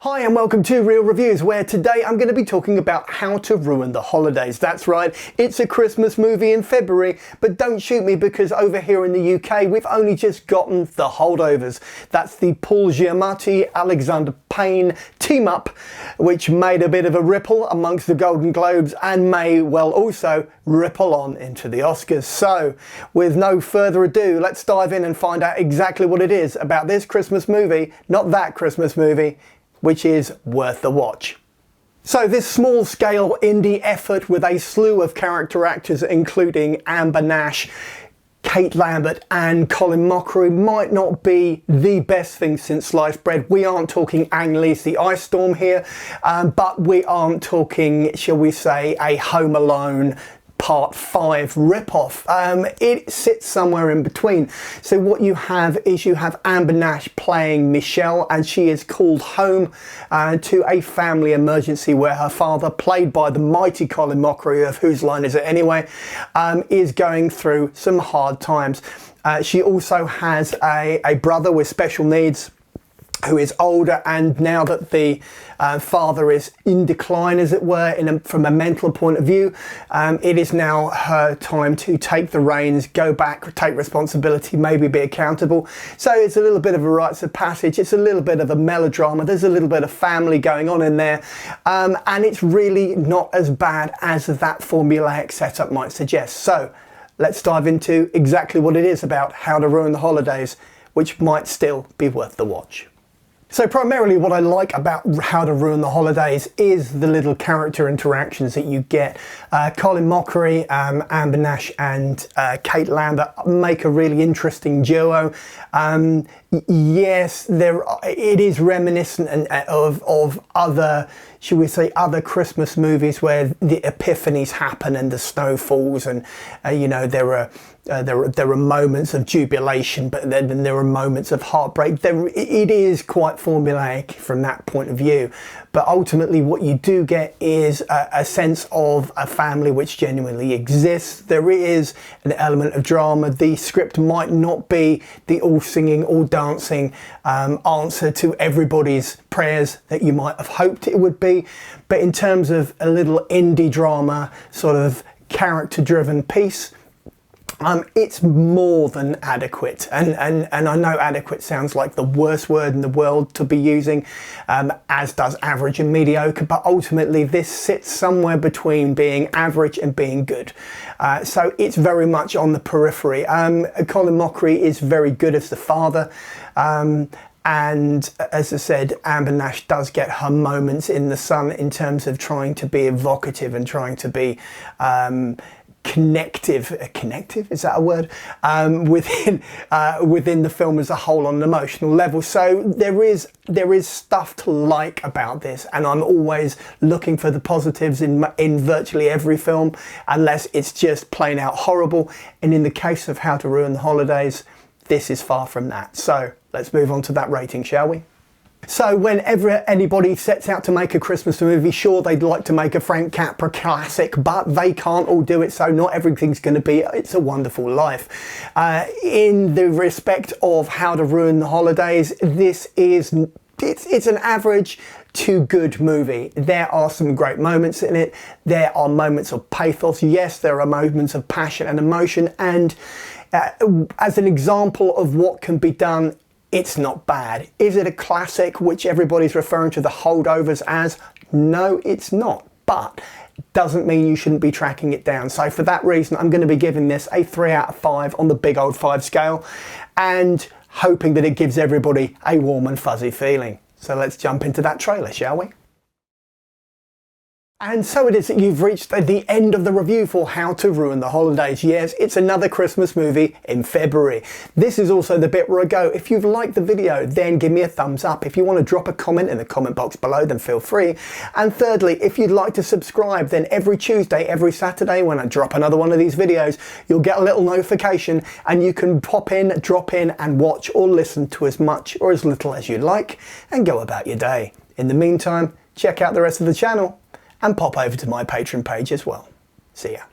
Hi and welcome to Real Reviews, where today I'm going to be talking about How to Ruin the Holidays. That's right, it's a Christmas movie in February, but don't shoot me because over here in the UK we've only just gotten The Holdovers. That's the Paul Giamatti, Alexander Payne team up, which made a bit of a ripple amongst the Golden Globes and may well also ripple on into the Oscars. So with no further ado, let's dive in and find out exactly what it is about this Christmas movie, not that Christmas movie, which is worth the watch. So this small-scale indie effort with a slew of character actors including Amber Nash, Kate Lambert and Colin Mochrie might not be the best thing since sliced bread. We aren't talking Ang Lee's The Ice Storm here, but we aren't talking, shall we say, a Home Alone Part 5 ripoff. It sits somewhere in between. So what you have is you have Amber Nash playing Michelle, and she is called home to a family emergency where her father, played by the mighty Colin Mochrie of Whose Line Is It Anyway, is going through some hard times. She also has a brother with special needs who is older, and now that the father is in decline, as it were, from a mental point of view, it is now her time to take the reins, go back, take responsibility, maybe be accountable. So it's a little bit of a rites of passage, it's a little bit of a melodrama, there's a little bit of family going on in there, and it's really not as bad as that formulaic setup might suggest. So let's dive into exactly what it is about How to Ruin the Holidays, which might still be worth the watch. So primarily what I like about How to Ruin the Holidays is the little character interactions that you get. Colin Mochrie, Amber Nash and Kate Lambert make a really interesting duo. Yes, it is reminiscent of other, should we say, other Christmas movies where the epiphanies happen and the snow falls, and you know, there are moments of jubilation, but then there are moments of heartbreak. It is quite formulaic from that point of view, but ultimately what you do get is a sense of a family which genuinely exists. There is an element of drama. The script might not be the all singing, all dancing answer to everybody's prayers that you might have hoped it would be, but in terms of a little indie drama, sort of character driven piece, it's more than adequate, and I know adequate sounds like the worst word in the world to be using, as does average and mediocre, but ultimately this sits somewhere between being average and being good. So it's very much on the periphery. Colin Mochrie is very good as the father, and as I said, Amber Nash does get her moments in the sun in terms of trying to be evocative and trying to be connective, is that a word, within the film as a whole on an emotional level. So there is stuff to like about this, and I'm always looking for the positives in virtually every film, unless it's just plain out horrible, and in the case of How to Ruin the Holidays, this is far from that. So let's move on to that rating, shall we? So whenever anybody sets out to make a Christmas movie, sure, they'd like to make a Frank Capra classic, but they can't all do it, so not everything's going to be It's a Wonderful Life. In the respect of How to Ruin the Holidays, it's an average to good movie. There are some great moments in it. There are moments of pathos. Yes, there are moments of passion and emotion, and as an example of what can be done, it's not bad. Is it a classic which everybody's referring to The Holdovers as? No, it's not, but doesn't mean you shouldn't be tracking it down. So for that reason, I'm going to be giving this a 3 out of 5 on the big old 5 scale, and hoping that it gives everybody a warm and fuzzy feeling. So let's jump into that trailer, shall we? And so it is that you've reached the end of the review for How to Ruin the Holidays. Yes, it's another Christmas movie in February. This is also the bit where I go, if you've liked the video, then give me a thumbs up. If you want to drop a comment in the comment box below, then feel free. And thirdly, if you'd like to subscribe, then every Tuesday, every Saturday, when I drop another one of these videos, you'll get a little notification, and you can pop in, drop in, and watch or listen to as much or as little as you like, and go about your day. In the meantime, check out the rest of the channel, and pop over to my Patreon page as well. See ya.